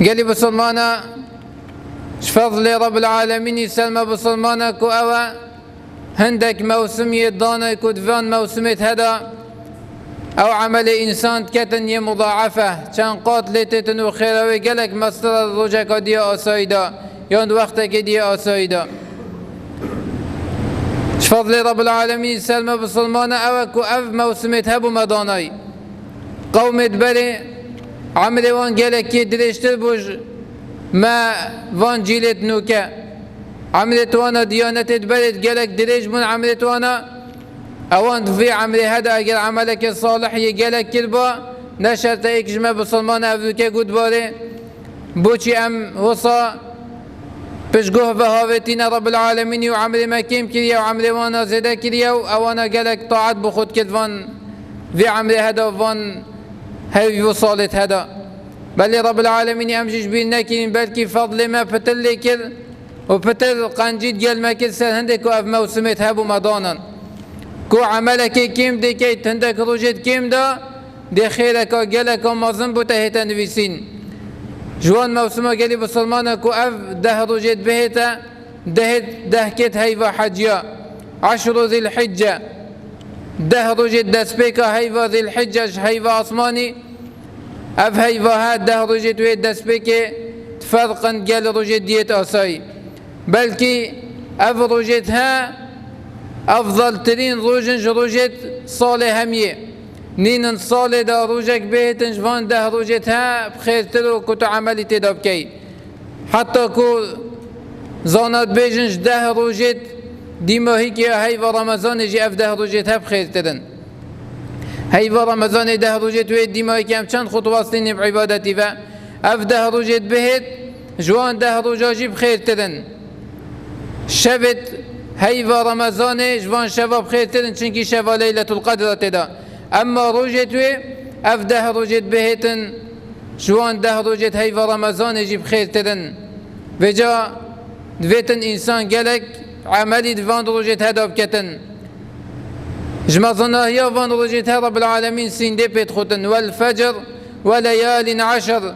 قال بسلمانا فضل رب العالمين سلمى بسلمانا كو أوا هندك موسمية دانا كو دفان موسمية هذا أو عمل إنسان كتن مضاعفة كان قاتلتن وخيروي قالك مصدر الرجاك دي أسايدا يوند وقتك دي أسايدا فضل رب العالمين سلمى بسلمانا أوا كو أف موسمية هبو مداناي قومة بري عمل وان قالك دريشتر بوج ما وان جيلت نوكا عملت وانا ديانت بلد قالك دريج من عملت وانا اوان في عمل هذا اجل عملك الصالح يقالك كلبا نشرت اكجمع بسلمان افوكا قد باري بوشي ام وصا بشقوه بهاوتين رب العالمين وعمل ما كيم كريا وعمل وانا زيدا كريا وانا قالك طاعت بخود كلفان في عمل هذا وفان هاي وصالت هذا بل رب العالمين امجيش بين ناكين بلكي فضل ما فتل كل وفتل قنجيد قال ما كل سنة هندك واف موسمت هابو مدانا كو عملك كيم دي كيت هندك روجت كيم دا دي خيرك وقالك ومازن بو تهيتا نفسين جوان موسمه قالي بسلمانا كو اف ده روجت بهيتا ده كيت هيفا حجيا 10 ذي الحجة ده روجت دسبيكا هيفا ذي الحجة هيفا عثماني اف هيفاهات ده رجت ويد دسبيكي تفرقا قال رجت ديت اساي بلكي اف رجتها افضل ترين رجت صالح هميه نين صالح دا رجك بيتن جوان ده رجتها بخير تلو كتو عملي تدبكي حتى كو زانات بيجنج ده رجت ديما هيكي هيفا رمضان جي اف ده رجتها بخير تلن هيفا رمضان ده رجت ويد ديما كم چند خطواتين بعبادتي و اف ده رجت بهت جوان ده رجاجي بخير تدن شبت هيفا رمضان جوان شباب بخير تدن چنكي شبا ليلة القدر تدا اما رجت وي اف ده رجت بهتن جوان ده رجت هيفا رمضان جي بخير تدن وجا دويتن انسان قالك عملي دوان رجت هدا بكتن جمعنا هي وان رجتها رب العالمين سين دي بيت خوتن والفجر وليال عشر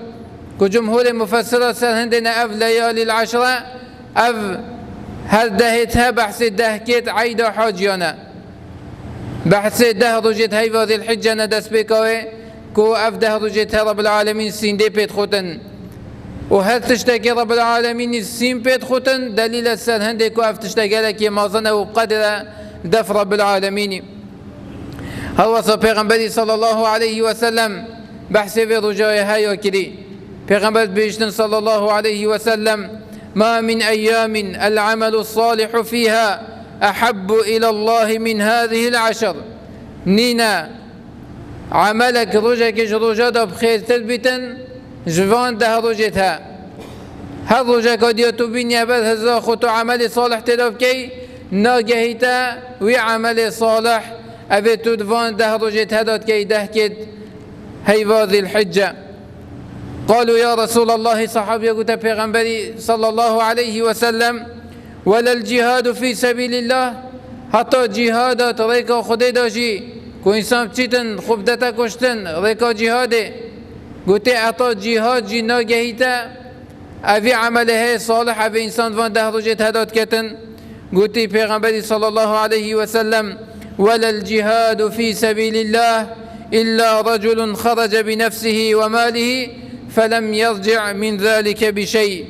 كجمهور مفسرة سهندنا اف ليالي العشرة اف هل دهتها بحث دهكيت عيدا حاجيانا بحث ده رجت هيفا ذي الحجة ندس بيكوي كو اف ده رجتها رب العالمين سين دي بيت خوتن وهل تشتكي رب العالمين السين بيت خوتن دليل السهندي كو اف تشتكي لك يمازنه وبقدر دف رب العالمين هو پیغمبری صلی الله علیه و سلم بحث في رجای هاي وكري پیغمبر بيشتن صلى الله عليه وسلم ما من أيام العمل الصالح فيها أحب إلى الله من هذه العشر نينا عملك رجك رجادا بخير تلبتا جوان ده رجتها هل رجك ديوتو بين يبال هزا خطو عمل صالح تلوكي ناجهتا وعمل صالح أبيتو دفان ده رجت هدات كي دهكت هيفا ذي الحجة قالوا يا رسول الله صحابي قلت پیغمبري صلى الله عليه وسلم ولا الجهاد في سبيل الله حتى جهاد ريكا خدي داجي كو انسان بچيتن خبدتا كشتن ريكا جهاده قلت حتى جهاد جي ناجهتا أبي عمله صالح أبي إنسان فان ده رجت هدات كتن قلت پیغمبري صلى الله عليه وسلم ولا الجهاد في سبيل الله إلا رجل خرج بنفسه وماله فلم يرجع من ذلك بشيء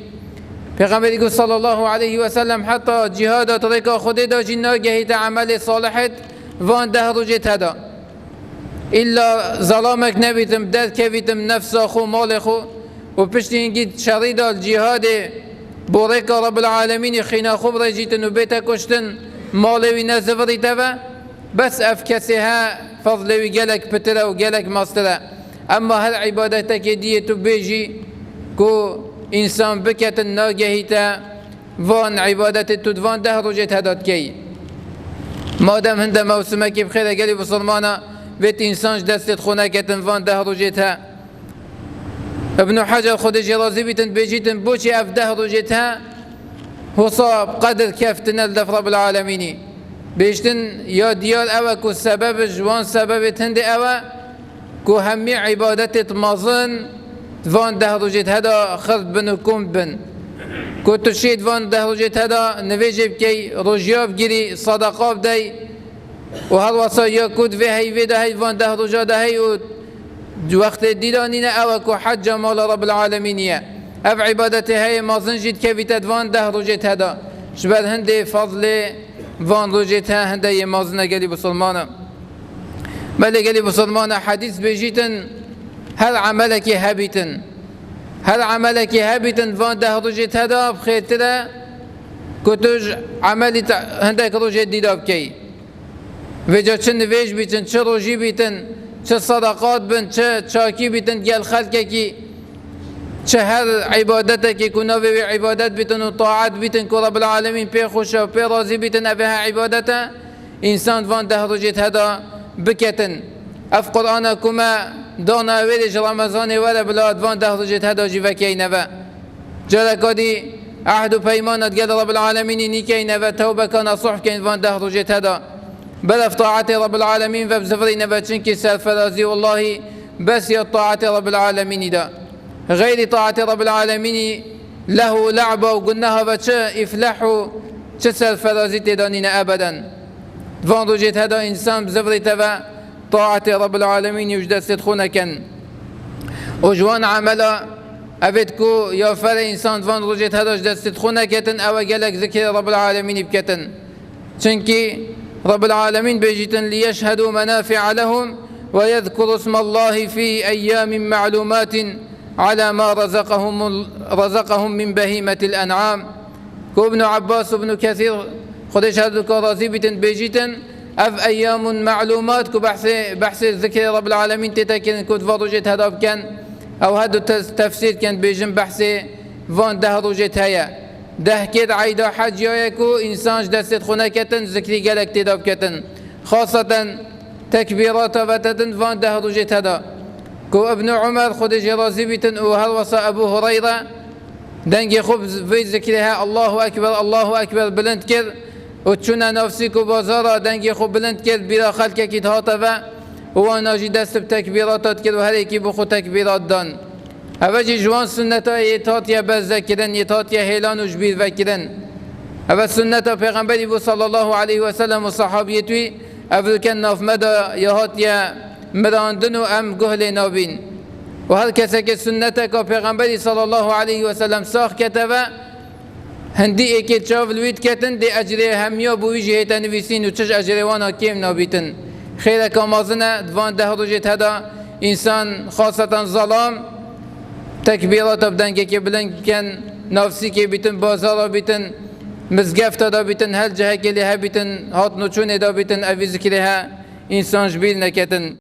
پیغمبر صلى الله عليه وسلم حتى جهاد طريقة خديدا جنا جهت عمل صالحت وان ده رجت هذا إلا ظلامك نبيتم داد كبيتم نفس أخو مال أخو وبشتين جيت شريدا الجهاد بوريك رب العالمين خينا خبر جيتن وبيتا كشتن مالوي نزفري تبا بس أفكسها فضل وقالك بترا وقالك ماسترا أما هل عبادتك دي تبيجي كو إنسان بكت الناجهتا وان عبادت تدوان ده رجت هدات كي ما دام هند موسمك بخير قالي بصرمانا بيت إنسان دست خونك وان ده رجتها ابن حجر خود جرازي بيتن بيجيتن بوشي أف ده رجتها هو صاب قدر كفتنا لدف رب العالمين بيشتن يا ديال أوا كو سبب جوان سبب تند أوا كو همي عبادت مازن وان ده روجت هدا خرد بن و کم بن كنت شيد وان ده روجت هدا نویجب کی روجیاب گیری صدقاب دی و هر وصا یا کود في هی وی ده هی وان ده روجا ده هی و وقت دیدانین اوکو حج مال رب العالمین اف عبادته هی مازن جید که بیتد وان ده روجت هدا شبه هنده فضل وان روجت هنده مازن گلی بسلمانه بله قالي بسلمان حديث بيجيتن هل عملك هابتن هل عملك هابتن فان ده رجت هذا بخير ترى كتوج عملي هندك رجت ديدا بكي وجا چن ويج بيتن چه روجي بيتن چه صدقات بن چه چاكي بيتن قال خلقك چه هر عبادتك كنا في عبادت بيتن وطاعات بيتن كرب العالمين بي خوشا وبي راضي بيتن افها عبادته انسان فان ده رجت هذا بكتن اف قرآن كما دانا ويلج رمضان ولا بلاد وان ده رجت هذا جيفكي نبا جلكادي عهد وبيمانات قال رب العالمين نيكي نبا توبة كان صح كين وان ده رجت هذا بل في طاعة رب العالمين فبزفري نبا تشنكي سالفرازي والله بس يا طاعة رب العالمين ده غير طاعة رب العالمين له لعبة وقلناها بتشا افلحوا تسال فرازي تدانين ابدا فان رجت هذا إنسان بزفري تبع طاعة رب العالمين يوجد صدقنا كان وجوان عملا أبدكو يا فر إنسان فان رجت هذا يوجد صدقنا كتن أو جلك ذكر رب العالمين بكتن چنكي رب العالمين بيجتن ليشهدوا منافع لهم ويذكروا اسم الله في أيام معلومات على ما رزقهم من بهيمة الأنعام كو ابن عباس وابن كثير خدش هذا كرازي بيتن بيجيتن اف ايام معلومات كو بحث ذكر رب العالمين تتكن كود فروجت هذا كان او هذا تفسير كان بيجن بحث فان ده روجت هيا ده كد عيدا حج ياكو انسان دست خنكتن ذكري قالك تداب كتن خاصة تكبيرات وتتن فان ده روجت هذا كو ابن عمر خدش رازي بيتن وهل وصى ابو هريرة دنجي خبز في ذكرها الله اكبر بلند كذ وتشونا نفسك وبازارا دنجي خو بلند كذ بلا خلقك هاتفا وانا جي دست بتكبيرات كذ وهريكي بخو تكبيرات دان اوجي جوان سنتا يتات يا بذكرن يتات يا هيلان وجبير فكرن اول سنتا پیغمبري بو صلى الله عليه وسلم وصحابيتوي اول كان ناف مدى يهات يا مداندنو ام قهل نابين وهل كسك سنتك پیغمبري صلى الله عليه وسلم ساخ كتبه هندي اكي تشاف الويد كتن دي اجري هميا بوي جهه نويسين وتش اجري وانا كيم نابيتن خيرك مازنه دوان ده روجت هذا انسان خاصه ظلام تكبيرات بدن كي بلن كان نفسي كي بيتن بازار بيتن مزقفت دا بيتن هل جهه كي لها بيتن هات نوچون دا بيتن افي ذكرها انسان جبيل نكتن